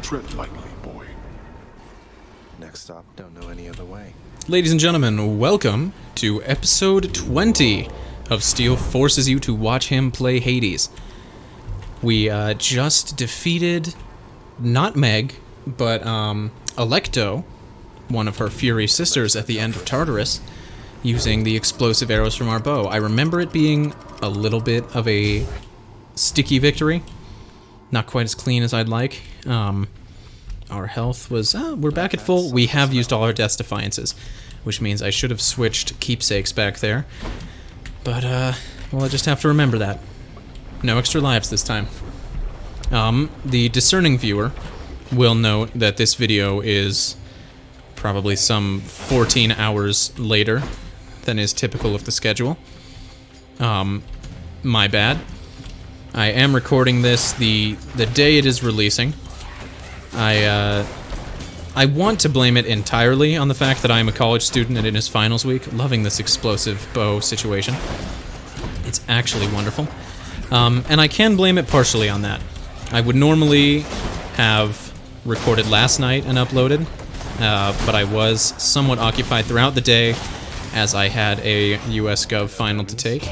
Tread lightly, boy. Next stop, don't know any other way. Ladies and gentlemen, welcome to episode 20 of Steele Forces You to Watch Him Play Hades. We just defeated, not Meg, but Alecto, one of her Fury sisters at the end of Tartarus, using the explosive arrows from our bow. I remember it being a little bit of a sticky victory. Not quite as clean as I'd like. Our health was... we're back at full. We have used all our Death's Defiances, which means I should have switched keepsakes back there. But, well, I just have to remember that. No extra lives this time. The discerning viewer will note that this video is probably some 14 hours later than is typical of the schedule. My bad. I am recording this the day it is releasing. I want to blame it entirely on the fact that I'm a college student and in his finals week, loving this explosive bow situation. It's actually wonderful. And I can blame it partially on that. I would normally have recorded last night and uploaded, but I was somewhat occupied throughout the day as I had a US Gov final to take.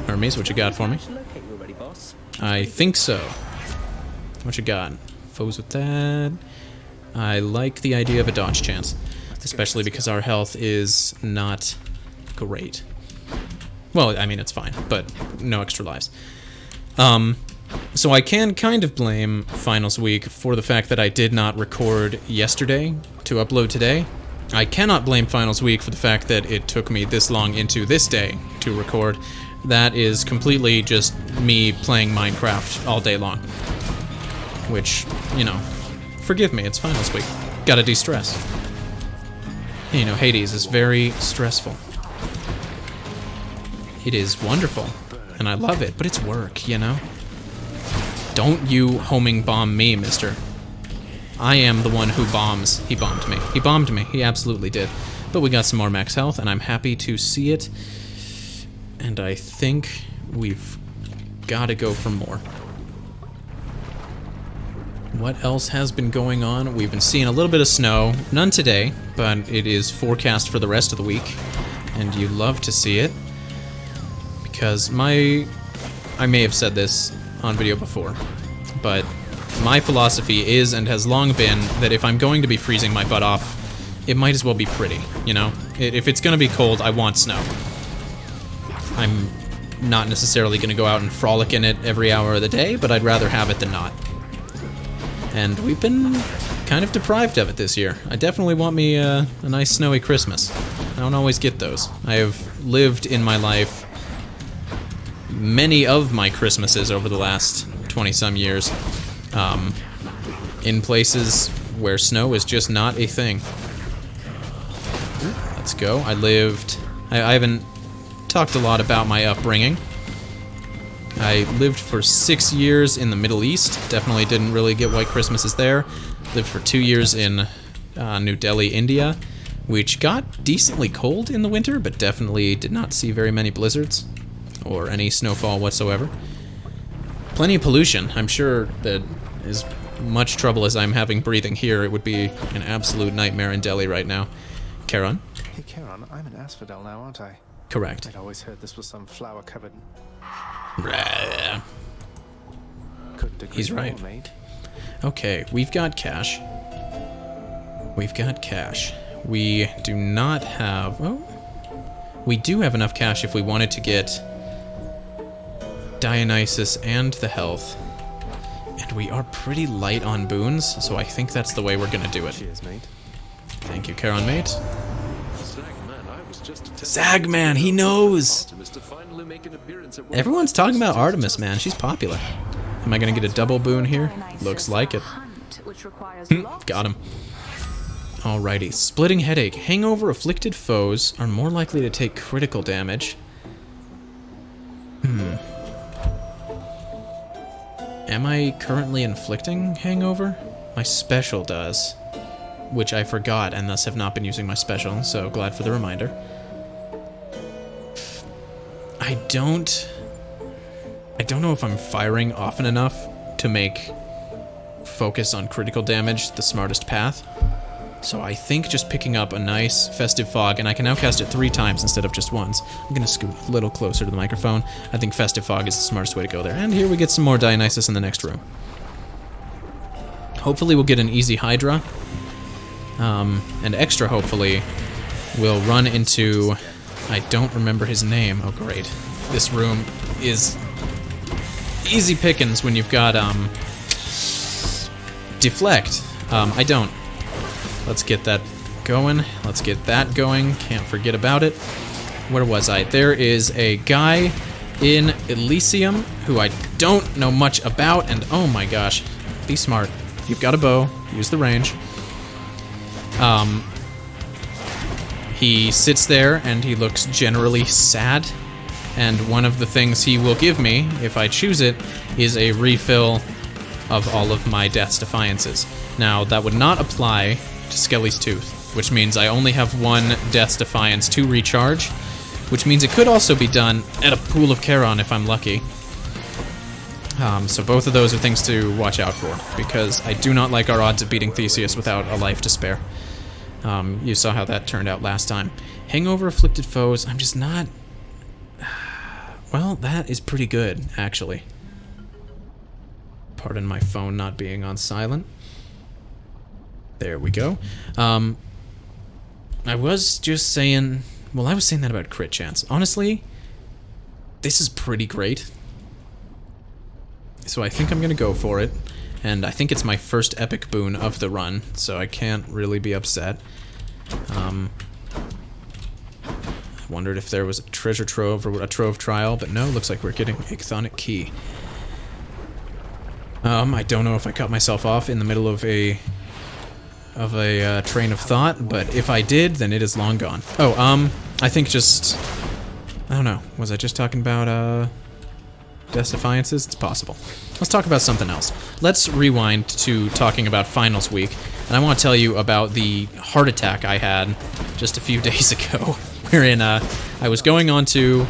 Hermes, what you got for me? I think so. What you got? Foes with that. I like the idea of a dodge chance, especially because our health is not great. Well, I mean, it's fine, but no extra lives. So I can kind of blame Finals Week for the fact that I did not record yesterday to upload today. I cannot blame Finals Week for the fact that it took me this long into this day to record. That is completely just me playing Minecraft all day long. Which, you know, forgive me, it's Finals Week. Gotta de-stress. You know, Hades is very stressful. It is wonderful, and I love it, but it's work, you know? Don't you homing bomb me, mister. I am the one who bombs. He bombed me. He bombed me. He absolutely did. But we got some more max health, and I'm happy to see it. And I think we've got to go for more. What else has been going on? We've been seeing a little bit of snow. None today, but it is forecast for the rest of the week. And you love to see it. Because I may have said this on video before, but my philosophy is and has long been that if I'm going to be freezing my butt off, it might as well be pretty, you know? If it's going to be cold, I want snow. I'm not necessarily going to go out and frolic in it every hour of the day, but I'd rather have it than not. And we've been kind of deprived of it this year. I definitely want me a nice snowy Christmas. I don't always get those. I have lived in my life many of my Christmases over the last 20-some years in places where snow is just not a thing. Let's go. I haven't talked a lot about my upbringing. I lived for 6 years in the Middle East. Definitely didn't really get white Christmases there. Lived for 2 years in New Delhi, India, which got decently cold in the winter, but definitely did not see very many blizzards or any snowfall whatsoever. Plenty of pollution. I'm sure that as much trouble as I'm having breathing here, it would be an absolute nightmare in Delhi right now. Charon? Hey, Charon, I'm an asphodel now, aren't I? Correct. I'd always heard this was some flower-covered... Couldn't agree He's right. more, mate. Okay, we've got cash. We've got cash. We do not have... Oh. We do have enough cash if we wanted to get Dionysus and the health. And we are pretty light on boons, so I think that's the way we're gonna do it. Cheers, mate. Thank you, Charon, mate. Zagman, he knows! Everyone's talking about Artemis, man. She's popular. Am I gonna get a double boon here? Looks like it. Got him. Alrighty. Splitting headache. Hangover afflicted foes are more likely to take critical damage. Am I currently inflicting hangover? My special does. Which I forgot and thus have not been using my special, so glad for the reminder. I don't know if I'm firing often enough to make focus on critical damage the smartest path. So I think just picking up a nice Festive Fog, and I can now cast it 3 times instead of just once. I'm gonna scoot a little closer to the microphone. I think Festive Fog is the smartest way to go there. And here we get some more Dionysus in the next room. Hopefully we'll get an easy Hydra. And extra hopefully we'll run into... I don't remember his name. Oh great. This room is easy pickings when you've got Deflect. I don't. Let's get that going. Let's get that going. Can't forget about it. Where was I? There is a guy in Elysium who I don't know much about, and oh my gosh, be smart. You've got a bow. Use the range. He sits there and he looks generally sad, and one of the things he will give me, if I choose it, is a refill of all of my Death's Defiances. Now, that would not apply to Skelly's Tooth, which means I only have 1 Death's Defiance to recharge, which means it could also be done at a Pool of Charon if I'm lucky. So both of those are things to watch out for, because I do not like our odds of beating Theseus without a life to spare. You saw how that turned out last time. Hangover Afflicted Foes, I'm just not... Well, that is pretty good, actually. Pardon my phone not being on silent. There we go. I was just saying... Well, I was saying that about crit chance. Honestly, this is pretty great. So I think I'm going to go for it. And I think it's my first epic boon of the run, so I can't really be upset. I wondered if there was a treasure trove or a trove trial, but no, looks like we're getting a chthonic key. I don't know if I cut myself off in the middle of a train of thought, but if I did, then it is long gone. Oh, I think just... I don't know. Was I just talking about, Death's Defiances? It's possible. Let's talk about something else. Let's rewind to talking about finals week, and I want to tell you about the heart attack I had just a few days ago, wherein I was going on to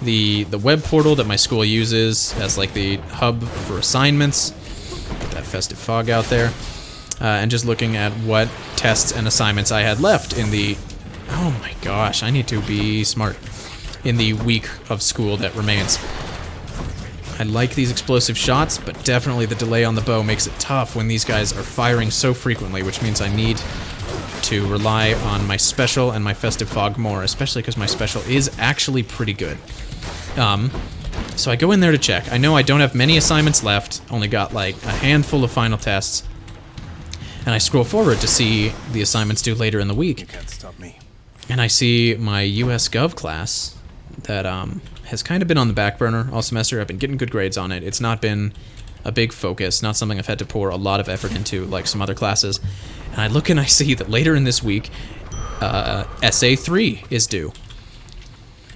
the web portal that my school uses as like the hub for assignments. Get that Festive Fog out there. And just looking at what tests and assignments I had left in the... Oh my gosh, I need to be smart. In the week of school that remains. I like these explosive shots, but definitely the delay on the bow makes it tough when these guys are firing so frequently, which means I need to rely on my special and my Festive Fog more, especially because my special is actually pretty good. So I go in there to check. I know I don't have many assignments left, only got like a handful of final tests. And I scroll forward to see the assignments due later in the week. You can't stop me. And I see my US Gov class that has kind of been on the back burner all semester. I've been getting good grades on it. It's not been a big focus, not something I've had to pour a lot of effort into like some other classes. And I look and I see that later in this week, SA3 is due.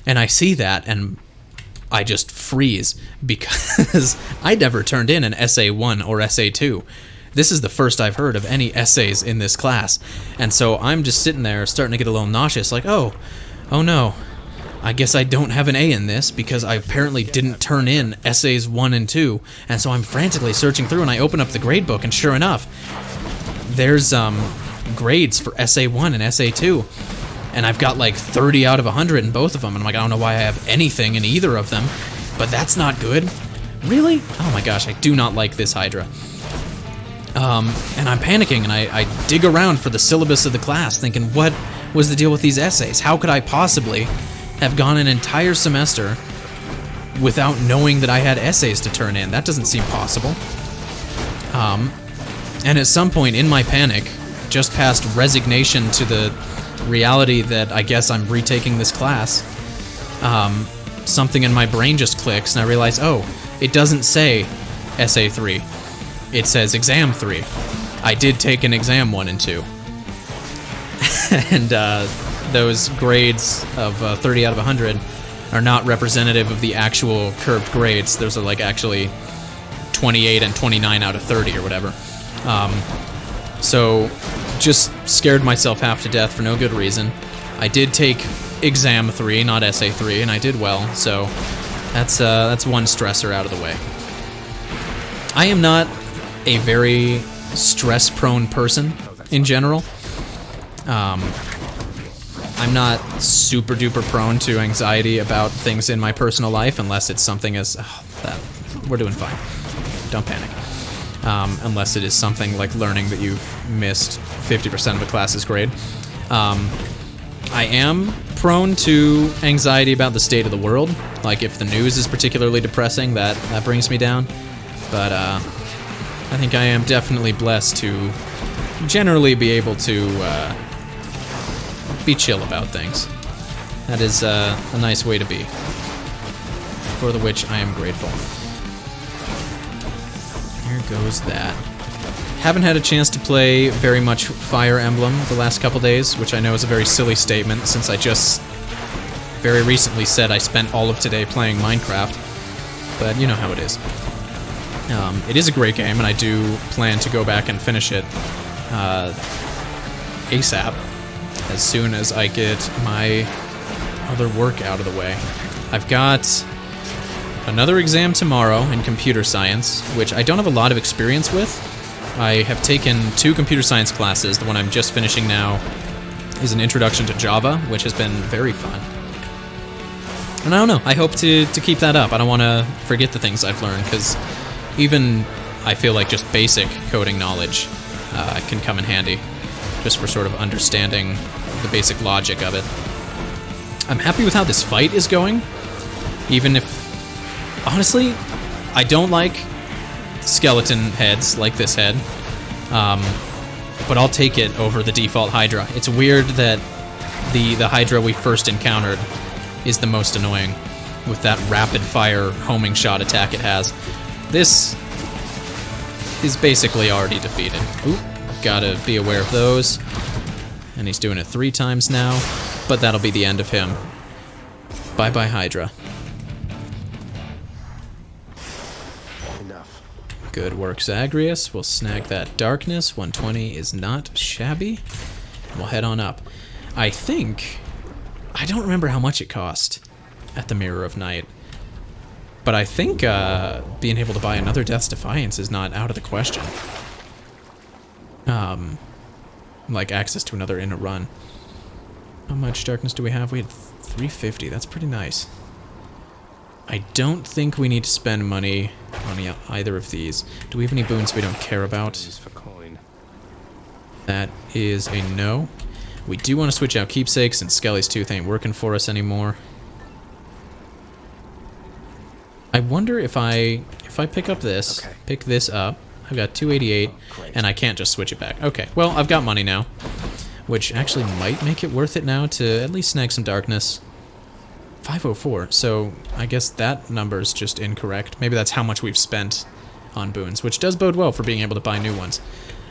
And I see that and I just freeze because I never turned in an SA1 or SA2. This is the first I've heard of any essays in this class. And so I'm just sitting there starting to get a little nauseous, like, oh no, I guess I don't have an A in this because I apparently didn't turn in essays 1 and 2. And so I'm frantically searching through and I open up the grade book and sure enough, there's grades for SA1 and SA2. And I've got like 30 out of 100 in both of them. And I'm like, I don't know why I have anything in either of them, but that's not good. Really? Oh my gosh, I do not like this Hydra. And I'm panicking, and I dig around for the syllabus of the class, thinking, what was the deal with these essays? How could I possibly have gone an entire semester without knowing that I had essays to turn in? That doesn't seem possible. And at some point in my panic, just past resignation to the reality that I guess I'm retaking this class, something in my brain just clicks, and I realize, oh, it doesn't say SA3. It says Exam 3. I did take an Exam 1 and 2. And those grades of 30 out of 100 are not representative of the actual curved grades. Those are like actually 28 and 29 out of 30 or whatever. So just scared myself half to death for no good reason. I did take Exam 3, not SA 3, and I did well, so that's one stressor out of the way. I am not a very stress-prone person in general. I'm not super duper prone to anxiety about things in my personal life unless it's something as that we're doing fine. Don't panic. Unless it is something like learning that you've missed 50% of a class's grade. I am prone to anxiety about the state of the world. Like if the news is particularly depressing, that brings me down. But I think I am definitely blessed to generally be able to be chill about things. That is a nice way to be, for the which I am grateful. There goes that. Haven't had a chance to play very much Fire Emblem the last couple days, which I know is a very silly statement since I just very recently said I spent all of today playing Minecraft, but you know how it is. It is a great game, and I do plan to go back and finish it ASAP, as soon as I get my other work out of the way. I've got another exam tomorrow in computer science, which I don't have a lot of experience with. I have taken 2 computer science classes. The one I'm just finishing now is an introduction to Java, which has been very fun. And I don't know, I hope to keep that up. I don't want to forget the things I've learned, because even I feel like just basic coding knowledge can come in handy, just for sort of understanding the basic logic of it. I'm happy with how this fight is going, even if, honestly, I don't like skeleton heads like this head, but I'll take it over the default Hydra. It's weird that the Hydra we first encountered is the most annoying, with that rapid fire homing shot attack it has. This is basically already defeated. Oop, gotta be aware of those. And he's doing it 3 times now, but that'll be the end of him. Bye-bye, Hydra. Enough. Good work, Zagreus. We'll snag that darkness. 120 is not shabby. We'll head on up. I think... I don't remember how much it cost at the Mirror of Night. But I think being able to buy another Death's Defiance is not out of the question. Like access to another in a run. How much darkness do we have? We had 350. That's pretty nice. I don't think we need to spend money on either of these. Do we have any boons we don't care about? For coin. That is a no. We do want to switch out Keepsakes, and Skelly's Tooth ain't working for us anymore. I wonder if I pick up this, pick this up. I've got 288, and I can't just switch it back. Okay, well, I've got money now, which actually might make it worth it now to at least snag some darkness. 504, so I guess that number's just incorrect. Maybe that's how much we've spent on boons, which does bode well for being able to buy new ones.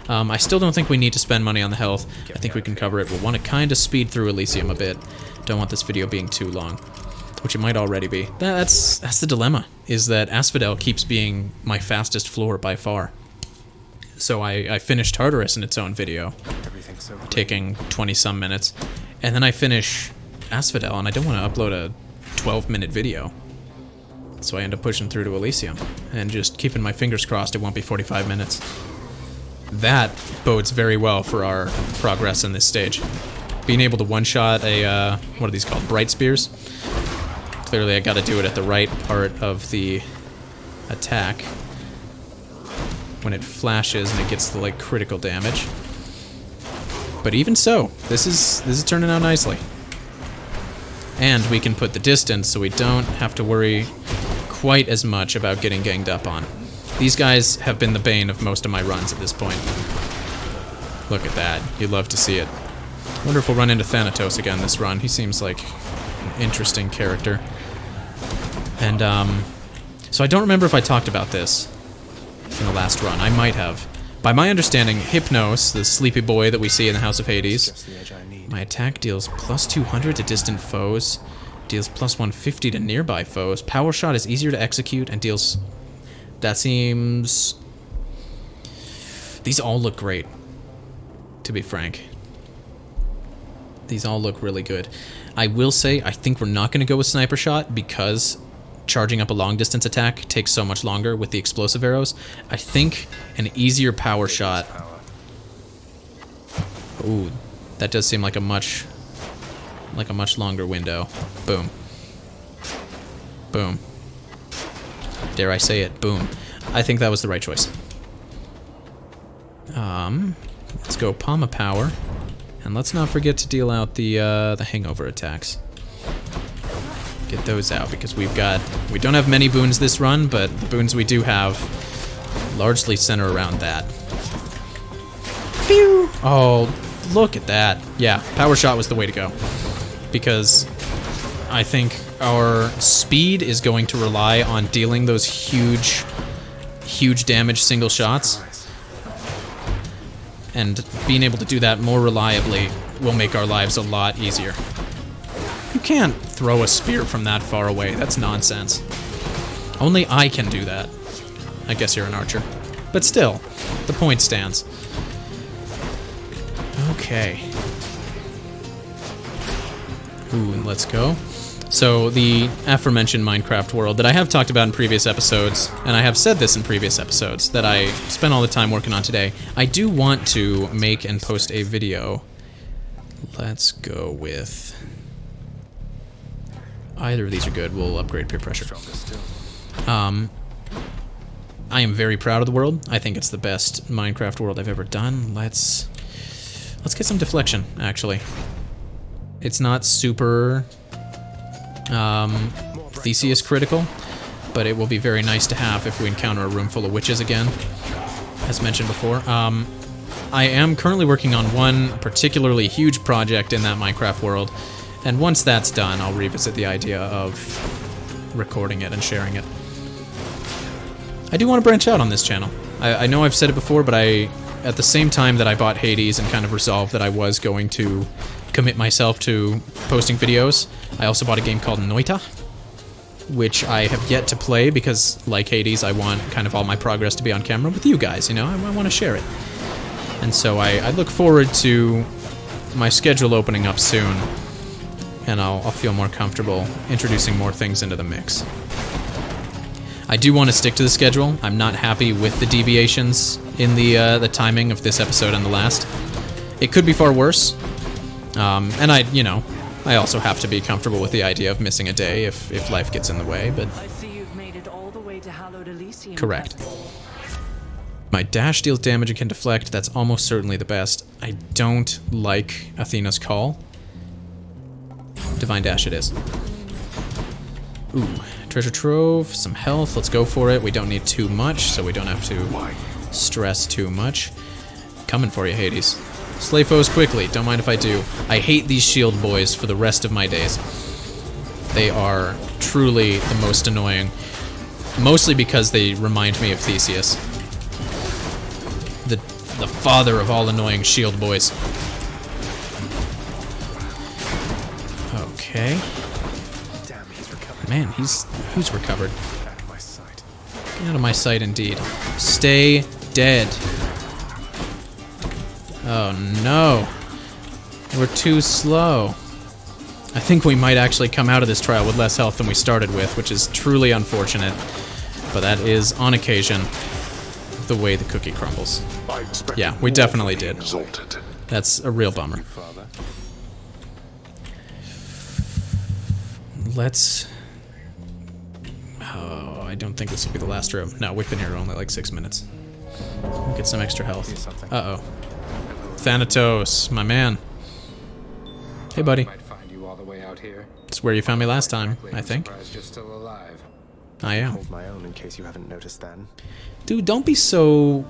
I still don't think we need to spend money on the health. I think we can cover it. We'll want to kind of speed through Elysium a bit. Don't want this video being too long, which it might already be. That's the dilemma, is that Asphodel keeps being my fastest floor by far. So I finished Tartarus in its own video, taking 20-some minutes, and then I finish Asphodel, and I don't want to upload a 12-minute video. So I end up pushing through to Elysium, and just keeping my fingers crossed it won't be 45 minutes. That bodes very well for our progress in this stage. Being able to one-shot a, what are these called, Bright Spears? Clearly I gotta do it at the right part of the attack, when it flashes and it gets the, like, critical damage. But even so, this is turning out nicely. And we can put the distance so we don't have to worry quite as much about getting ganged up on. These guys have been the bane of most of my runs at this point. Look at that. You'd love to see it. Wonder if we'll run into Thanatos again this run. He seems like an interesting character. And, so I don't remember if I talked about this in the last run. I might have. By my understanding, Hypnos, the sleepy boy that we see in the House of Hades, my attack deals plus 200 to distant foes, deals plus 150 to nearby foes. Power Shot is easier to execute and deals... That seems... These all look great, to be frank. These all look really good. I will say, I think we're not going to go with Sniper Shot because charging up a long distance attack takes so much longer with the explosive arrows. I think an easier power shot. Ooh, that does seem like a much longer window. Boom. Boom. Dare I say it? Boom. I think that was the right choice. Let's go Palma Power, and let's not forget to deal out the hangover attacks. Get those out because we don't have many boons this run, but the boons we do have largely center around that. Pew! Oh, look at that. Yeah, power shot was the way to go because I think our speed is going to rely on dealing those huge damage single shots. And being able to do that more reliably will make our lives a lot easier. You can't throw a spear from that far away. That's nonsense. Only I can do that. I guess you're an archer. But still, the point stands. Okay. Ooh, let's go. So the aforementioned Minecraft world that I have talked about in previous episodes, and I have said this in previous episodes, that I spent all the time working on today, I do want to make and post a video. Let's go with... either of these are good. We'll upgrade peer pressure. I am very proud of the world. I think it's the best Minecraft world I've ever done. Let's get some deflection, actually. It's not super... Theseus critical, but it will be very nice to have if we encounter a room full of witches again, as mentioned before. I am currently working on one particularly huge project in that Minecraft world, and once that's done, I'll revisit the idea of recording it and sharing it. I do want to branch out on this channel. I know I've said it before, but at the same time that I bought Hades and kind of resolved that I was going to commit myself to posting videos, I also bought a game called Noita, which I have yet to play because, like Hades, I want kind of all my progress to be on camera with you guys, you know? I want to share it. And so I look forward to my schedule opening up soon, and I'll feel more comfortable introducing more things into the mix. I do want to stick to the schedule. I'm not happy with the deviations in the timing of this episode and the last. It could be far worse. And I also have to be comfortable with the idea of missing a day if life gets in the way, but... I see you've made it all the way to Hallowed Elysium. Correct. My dash deals damage and can deflect. That's almost certainly the best. I don't like Athena's Call. Divine Dash it is. Ooh, treasure trove, some health. Let's go for it. We don't need too much, so we don't have to stress too much. Coming for you, Hades. Slay foes quickly, don't mind if I do. I hate these shield boys for the rest of my days. They are truly the most annoying. Mostly because they remind me of Theseus. The father of all annoying shield boys. Okay. Damn, he's recovered. Man, who's recovered? Out of my sight. Out of my sight indeed. Stay dead. Oh no. We're too slow. I think we might actually come out of this trial with less health than we started with, which is truly unfortunate. But that is, on occasion, the way the cookie crumbles. Yeah, we definitely did. That's a real bummer. Father. Let's... Oh, I don't think this will be the last room. No, we've been here only like 6 minutes. We'll get some extra health. Uh-oh. Thanatos, my man. Hey, buddy. Might find you all the way out here. It's where you found me last time, I think. Surprised you're still alive. I am. Hold my own in case you haven't noticed then. Dude, don't be so...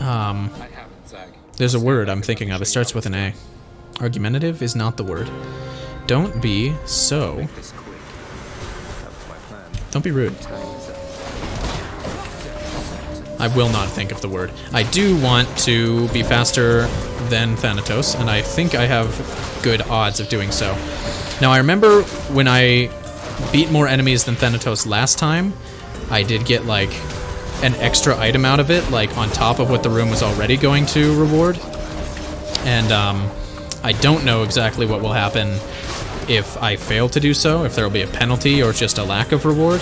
I haven't, Zach. There's a word I'm thinking of. It starts with an A. Argumentative is not the word. Don't be so... This quick. That was my plan. Don't be rude. I will not think of the word. I do want to be faster than Thanatos, and I think I have good odds of doing so. Now, I remember when I beat more enemies than Thanatos last time, I did get, like, an extra item out of it, like, on top of what the room was already going to reward. And, I don't know exactly what will happen if I fail to do so, if there will be a penalty or just a lack of reward.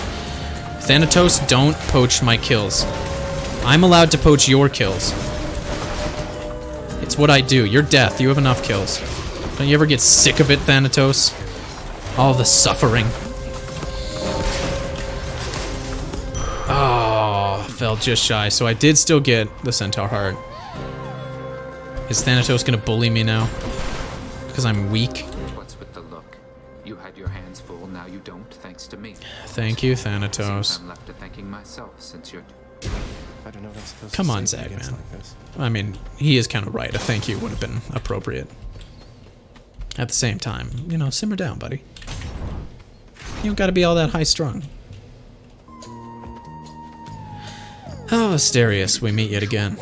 Thanatos, don't poach my kills. I'm allowed to poach your kills. It's what I do. You're death. You have enough kills. Don't you ever get sick of it, Thanatos? All the suffering. Oh, fell just shy. So I did still get the Centaur Heart. Is Thanatos gonna bully me now? Because I'm weak? What's with the look? You had your hands full, now you don't, thanks to me. Thank you, Thanatos. Seems I'm left to thanking myself since you're... I don't know what I'm supposed Come to on, say Zag, against man. like this. I mean, he is kind of right. A thank you would have been appropriate. At the same time, you know, simmer down, buddy. You don't gotta be all that high-strung. Oh, Asterius, we meet yet again.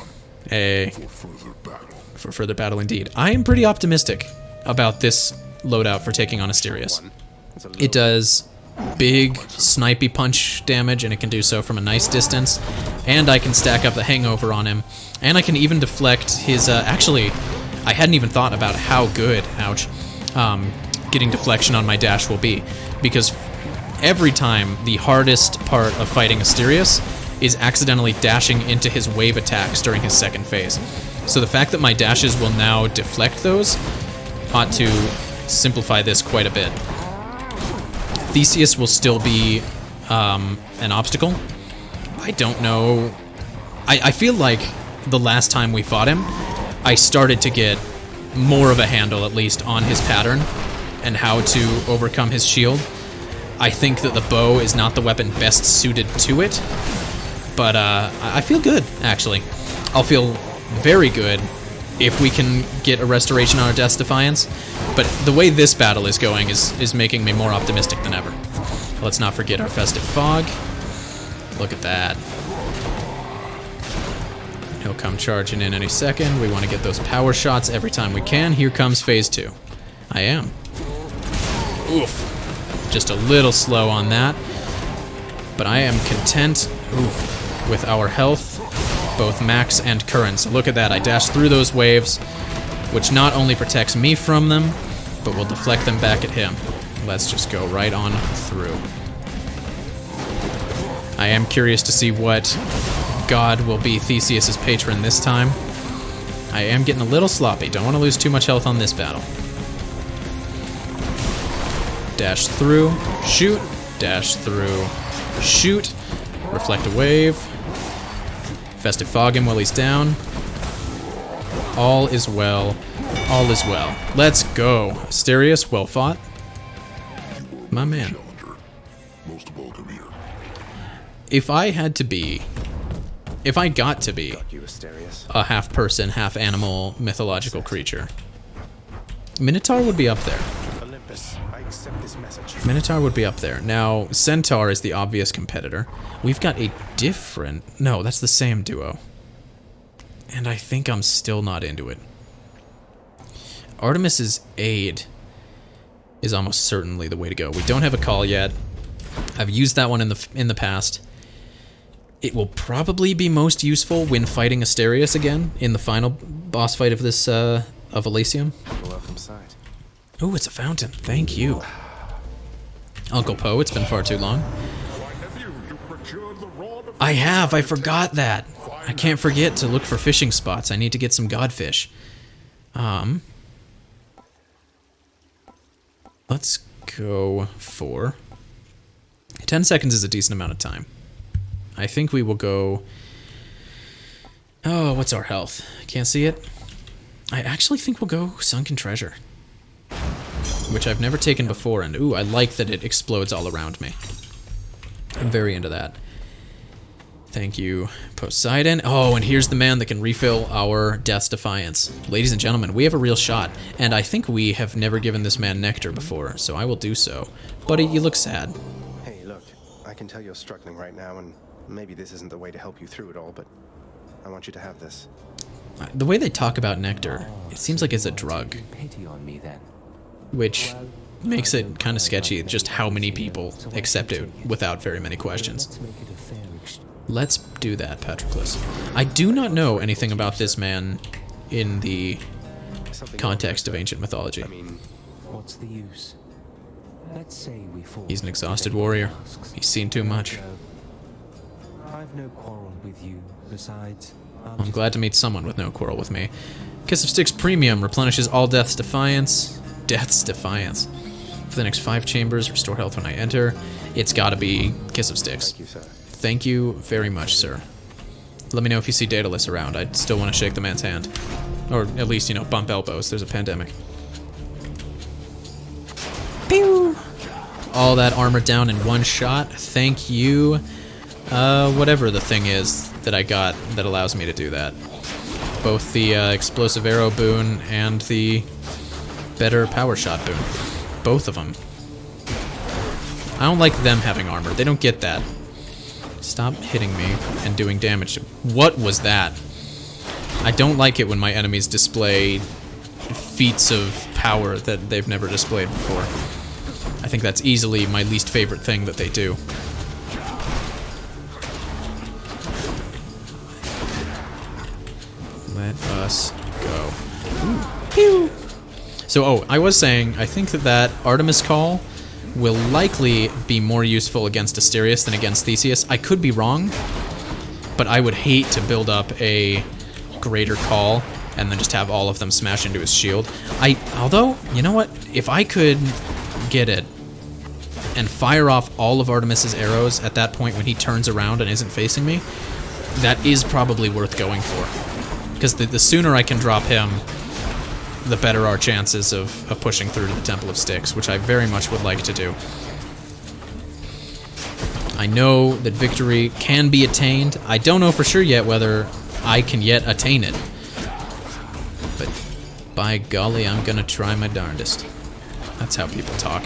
Hey. For further battle indeed. I am pretty optimistic about this loadout for taking on Asterius. It does big snipey punch damage, and it can do so from a nice distance. And I can stack up the hangover on him. And I can even deflect his, actually, I hadn't even thought about how good, ouch, getting deflection on my dash will be. Because every time the hardest part of fighting Asterius is accidentally dashing into his wave attacks during his second phase. So the fact that my dashes will now deflect those ought to simplify this quite a bit. Theseus will still be an obstacle. I don't know. I feel like the last time we fought him, I started to get more of a handle, at least, on his pattern and how to overcome his shield. I think that the bow is not the weapon best suited to it, but I feel good, actually. I'll feel very good if we can get a restoration on our Death's Defiance, but the way this battle is going is making me more optimistic than ever. Let's not forget our Festive Fog. Look at that. He'll come charging in any second. We want to get those power shots every time we can. Here comes phase 2. I am. Oof. Just a little slow on that. But I am content with our health, both max and current. So look at that. I dash through those waves, which not only protects me from them, but will deflect them back at him. Let's just go right on through. I am curious to see what god will be Theseus's patron this time. I am getting a little sloppy. Don't want to lose too much health on this battle. Dash through, shoot, dash through, shoot, reflect a wave, Festive Fog him while he's down. All is well, all is well. Let's go. Asterius, well fought. My man. If I had to be, if I got to be a half person, half animal mythological creature, Minotaur would be up there. I accept this message. Minotaur would be up there. Now, Centaur is the obvious competitor. We've got a different... No, that's the same duo. And I think I'm still not into it. Artemis's aid is almost certainly the way to go. We don't have a call yet. I've used that one in the past. It will probably be most useful when fighting Asterius again in the final boss fight of this of Elysium. Welcome sight. Oh, it's a fountain. Thank you. Uncle Poe, it's been far too long. I have. I forgot that. I can't forget to look for fishing spots. I need to get some godfish. Let's go for... 10 seconds is a decent amount of time. I think we will go... Oh, what's our health? Can't see it. I actually think we'll go Sunken Treasure, which I've never taken before, and ooh, I like that it explodes all around me. I'm very into that. Thank you, Poseidon. Oh, and here's the man that can refill our Death's Defiance. Ladies and gentlemen, we have a real shot, and I think we have never given this man nectar before, so I will do so. Buddy, you look sad. Hey, look, I can tell you're struggling right now, and maybe this isn't the way to help you through it all, but I want you to have this. The way they talk about nectar, it seems like it's a drug. Pity on me then. Which makes it kind of sketchy just how many people accept it without very many questions. Let's do that, Patroclus. I do not know anything about this man in the context of ancient mythology. I mean, What's the use? Let's say we fall. He's an exhausted warrior. He's seen too much. I've no quarrel with you. Besides, I'm glad to meet someone with no quarrel with me. Kiss of Sticks Premium replenishes all Death's Defiance. Death's Defiance. For the next 5 chambers, restore health when I enter. It's gotta be Kiss of Sticks. Thank you, sir. Thank you very much, sir. Let me know if you see Daedalus around. I still want to shake the man's hand. Or at least, you know, bump elbows. There's a pandemic. Pew! All that armor down in one shot. Thank you. Whatever the thing is that I got that allows me to do that. Both the explosive arrow boon and the better power shot boon. Both of them. I don't like them having armor. They don't get that. Stop hitting me and doing damage. What was that? I don't like it when my enemies display feats of power that they've never displayed before. I think that's easily my least favorite thing that they do. Let us go. Pew! So, I was saying, I think that Artemis Call will likely be more useful against Asterius than against Theseus. I could be wrong, but I would hate to build up a greater call and then just have all of them smash into his shield. Although, you know what? If I could get it and fire off all of Artemis's arrows at that point when he turns around and isn't facing me, that is probably worth going for. Because the sooner I can drop him, the better our chances of pushing through to the Temple of Styx, which I very much would like to do. I know that victory can be attained. I don't know for sure yet whether I can yet attain it. But by golly, I'm gonna try my darndest. That's how people talk.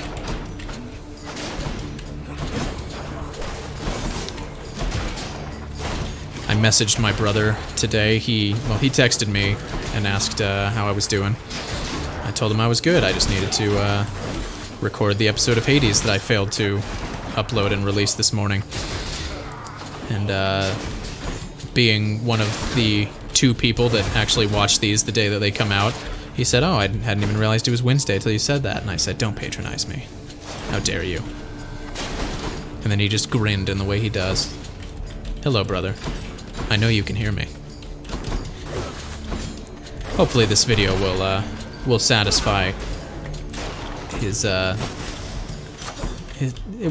I messaged my brother today. He texted me and asked how I was doing. I told him I was good. I just needed to record the episode of Hades that I failed to upload and release this morning. And being one of the 2 people that actually watch these the day that they come out, he said, "Oh, I hadn't even realized it was Wednesday till you said that." And I said, "Don't patronize me. How dare you?" And then he just grinned in the way he does. Hello, brother. I know you can hear me. Hopefully this video will satisfy his it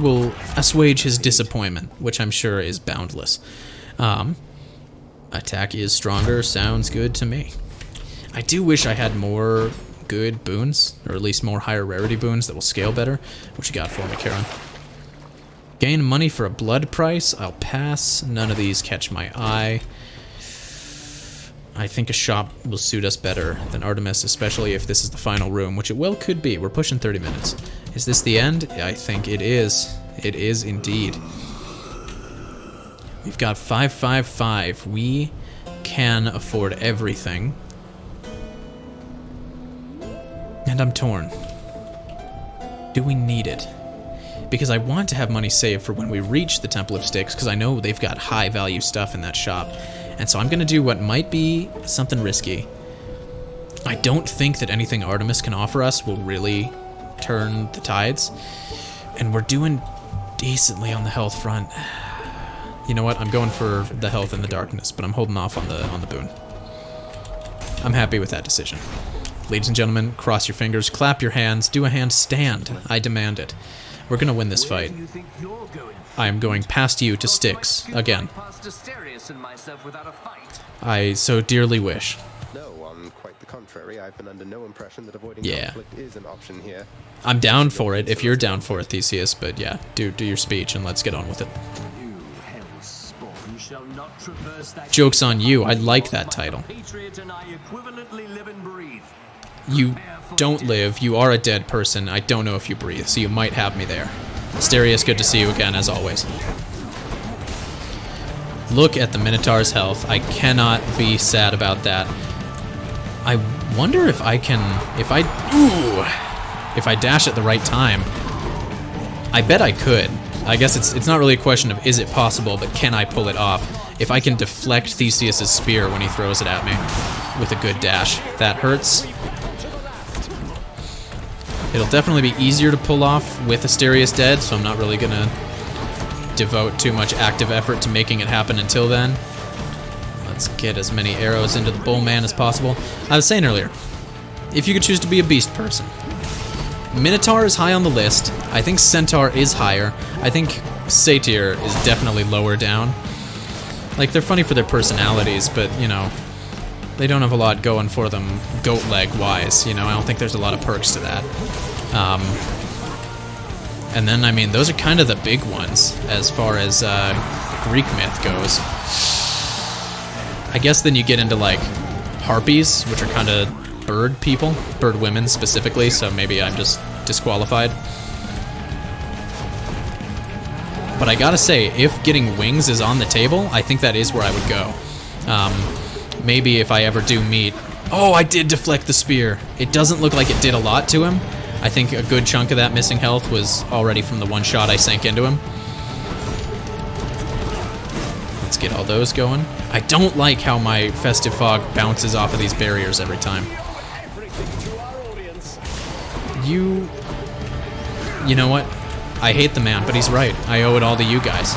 will assuage his disappointment, which I'm sure is boundless. Attack is stronger, sounds good to me. I do wish I had more good boons, or at least more higher rarity boons that will scale better. What you got for me, Karen? Gain money for a blood price? I'll pass. None of these catch my eye. I think a shop will suit us better than Artemis, especially if this is the final room, which it well could be. We're pushing 30 minutes. Is this the end? I think it is. It is indeed. We've got 555. We can afford everything. And I'm torn. Do we need it? Because I want to have money saved for when we reach the Temple of Styx, because I know they've got high value stuff in that shop. And so I'm going to do what might be something risky. I don't think that anything Artemis can offer us will really turn the tides. And we're doing decently on the health front. You know what? I'm going for the health and the darkness, but I'm holding off on the boon. I'm happy with that decision. Ladies and gentlemen, cross your fingers, clap your hands, do a handstand. I demand it. We're gonna win this fight. I am going past you to Styx again. I so dearly wish. No, on quite the contrary. I've been under no impression that avoiding Yeah. conflict is an option here. I'm down for it if you're down for it, Theseus, but yeah, do your speech and let's get on with it. Joke's on you, I like that title. You don't live, you are a dead person, I don't know if you breathe, so you might have me there. Asterius, good to see you again, as always. Look at the Minotaur's health, I cannot be sad about that. I wonder if I can, if I dash at the right time. I bet I could. I guess it's not really a question of is it possible, but can I pull it off? If I can deflect Theseus's spear when he throws it at me with a good dash. That hurts. It'll definitely be easier to pull off with Asterius dead, so I'm not really gonna devote too much active effort to making it happen until then. Let's get as many arrows into the Bullman as possible. I was saying earlier, if you could choose to be a beast person, Minotaur is high on the list. I think Centaur is higher. I think Satyr is definitely lower down. Like, they're funny for their personalities, but, you know, they don't have a lot going for them goat leg wise, you know. I don't think there's a lot of perks to that. And then, I mean, those are kind of the big ones as far as Greek myth goes. I guess then you get into, like, harpies, which are kind of bird people, bird women specifically, so maybe I'm just disqualified. But I gotta say, if getting wings is on the table, I think that is where I would go. Maybe if I ever do meet... Oh, I did deflect the spear. It doesn't look like it did a lot to him. I think a good chunk of that missing health was already from the one shot I sank into him. Let's get all those going. I don't like how my Festive Fog bounces off of these barriers every time. You know what? I hate the man, but he's right. I owe it all to you guys.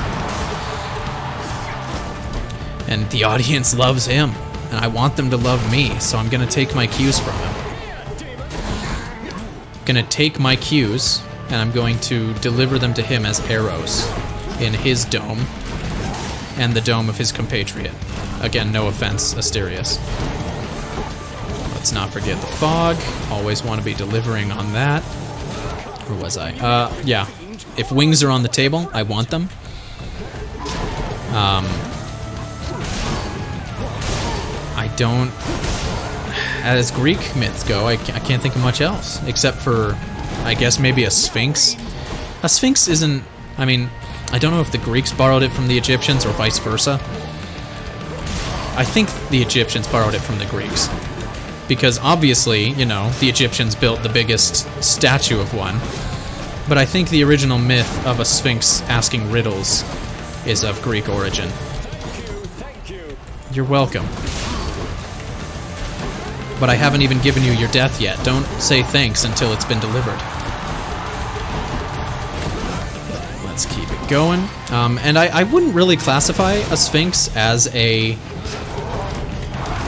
And the audience loves him, and I want them to love me, so I'm gonna take my cues from him. Gonna take my cues, and I'm going to deliver them to him as arrows in his dome, and the dome of his compatriot. Again, no offense, Asterius. Let's not forget the fog. Always want to be delivering on that. Where was I? Yeah. If wings are on the table, I want them. I don't... As Greek myths go, I can't think of much else. Except for, I guess, maybe a sphinx. A sphinx isn't... I mean, I don't know if the Greeks borrowed it from the Egyptians or vice versa. I think the Egyptians borrowed it from the Greeks. Because obviously, you know, the Egyptians built the biggest statue of one. But I think the original myth of a sphinx asking riddles is of Greek origin. Thank you. You're welcome. But I haven't even given you your death yet. Don't say thanks until it's been delivered. Let's keep it going. And I wouldn't really classify a sphinx as a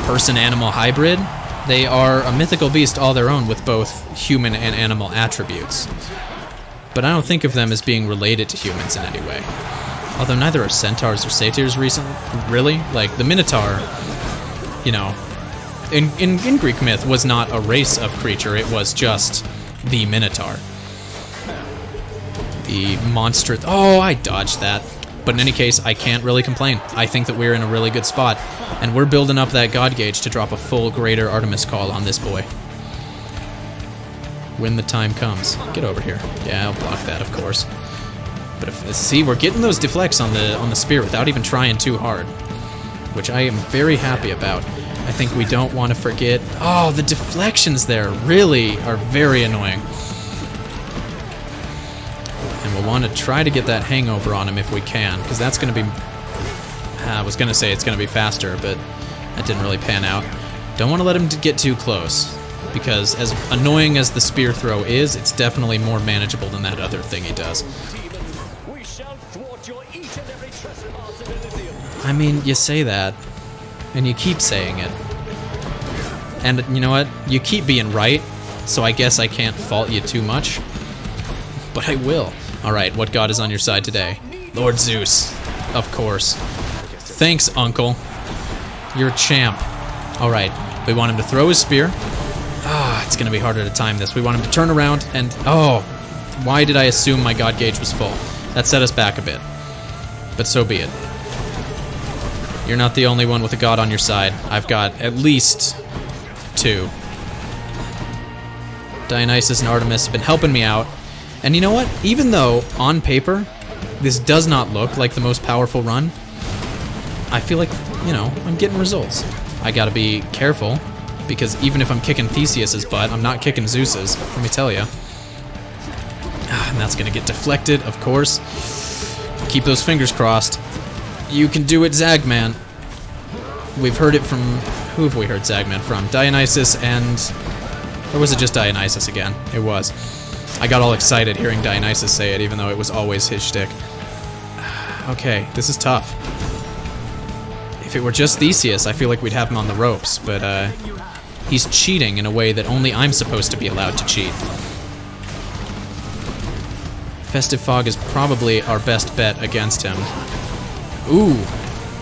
person-animal hybrid. They are a mythical beast all their own with both human and animal attributes. But I don't think of them as being related to humans in any way. Although neither are centaurs or satyrs really. Like, the Minotaur, you know, in Greek myth was not a race of creature, it was just the Minotaur. The monster... Oh, I dodged that. But in any case, I can't really complain. I think that we're in a really good spot. And we're building up that god gauge to drop a full Greater Artemis call on this boy. When the time comes. Get over here. Yeah, I'll block that, of course. But see, we're getting those deflects on the spear without even trying too hard. Which I am very happy about. I think we don't want to forget... Oh, the deflections there really are very annoying. And we'll want to try to get that hangover on him if we can, because that's going to be... I was going to say it's going to be faster, but that didn't really pan out. Don't want to let him get too close, because as annoying as the spear throw is, it's definitely more manageable than that other thing he does. We shall thwart your each and every trespass in Elysium. I mean, you say that, and you keep saying it. And you know what? You keep being right, so I guess I can't fault you too much. But I will. Alright, what god is on your side today? Lord Zeus. Of course. Thanks, Uncle. You're a champ. Alright, we want him to throw his spear. Ah, it's gonna be harder to time this. We want him to turn around and... Oh, why did I assume my god gauge was full? That set us back a bit. But so be it. You're not the only one with a god on your side. I've got at least 2. Dionysus and Artemis have been helping me out. And you know what? Even though, on paper, this does not look like the most powerful run, I feel like, you know, I'm getting results. I gotta be careful, because even if I'm kicking Theseus's butt, I'm not kicking Zeus's, let me tell you. And that's gonna get deflected, of course. Keep those fingers crossed. You can do it, Zagman. We've heard it from... Who have we heard Zagman from? Dionysus and... Or was it just Dionysus again? It was. I got all excited hearing Dionysus say it, even though it was always his shtick. Okay, this is tough. If it were just Theseus, I feel like we'd have him on the ropes, but he's cheating in a way that only I'm supposed to be allowed to cheat. Festive Fog is probably our best bet against him. Ooh,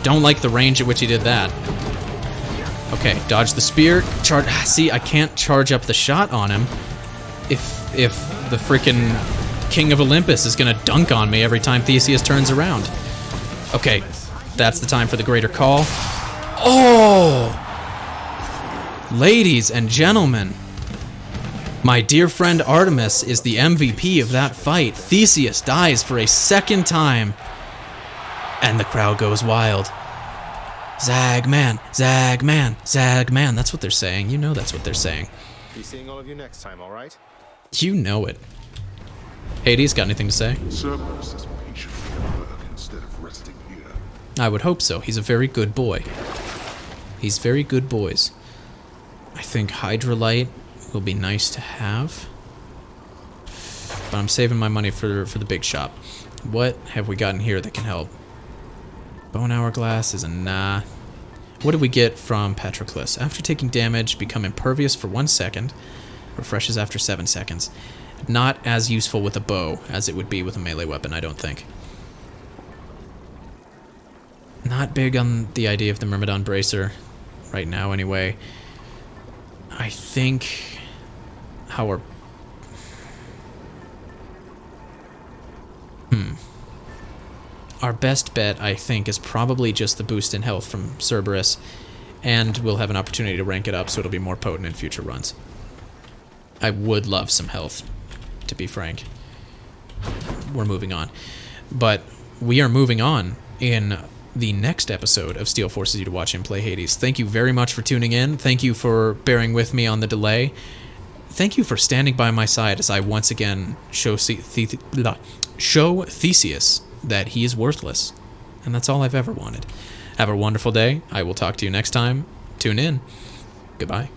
don't like the range at which he did that. Okay, dodge the spear. See, I can't charge up the shot on him if the frickin' King of Olympus is gonna dunk on me every time Theseus turns around. Okay, that's the time for the greater call. Oh! Ladies and gentlemen, my dear friend Artemis is the MVP of that fight. Theseus dies for a second time, and the crowd goes wild. Zagman, Zagman, Zagman. That's what they're saying. You know that's what they're saying. Be seeing all of you next time, all right? You know it. Hades, got anything to say? Cerberus is patiently at work instead of resting here. I would hope so. He's a very good boy. He's very good boys. I think Hydrolite will be nice to have. But I'm saving my money for the big shop. What have we gotten here that can help? Bone Hourglass is a nah. What did we get from Patroclus? After taking damage, become impervious for 1 second. Refreshes after 7 seconds. Not as useful with a bow as it would be with a melee weapon, I don't think. Not big on the idea of the Myrmidon Bracer right now, anyway. I think our... Our best bet, I think, is probably just the boost in health from Cerberus, and we'll have an opportunity to rank it up so it'll be more potent in future runs. I would love some health, to be frank. We're moving on. But we are moving on in the next episode of Steele forces you to watch him play Hades. Thank you very much for tuning in. Thank you for bearing with me on the delay. Thank you for standing by my side as I once again show Theseus that he is worthless. And that's all I've ever wanted. Have a wonderful day. I will talk to you next time. Tune in. Goodbye.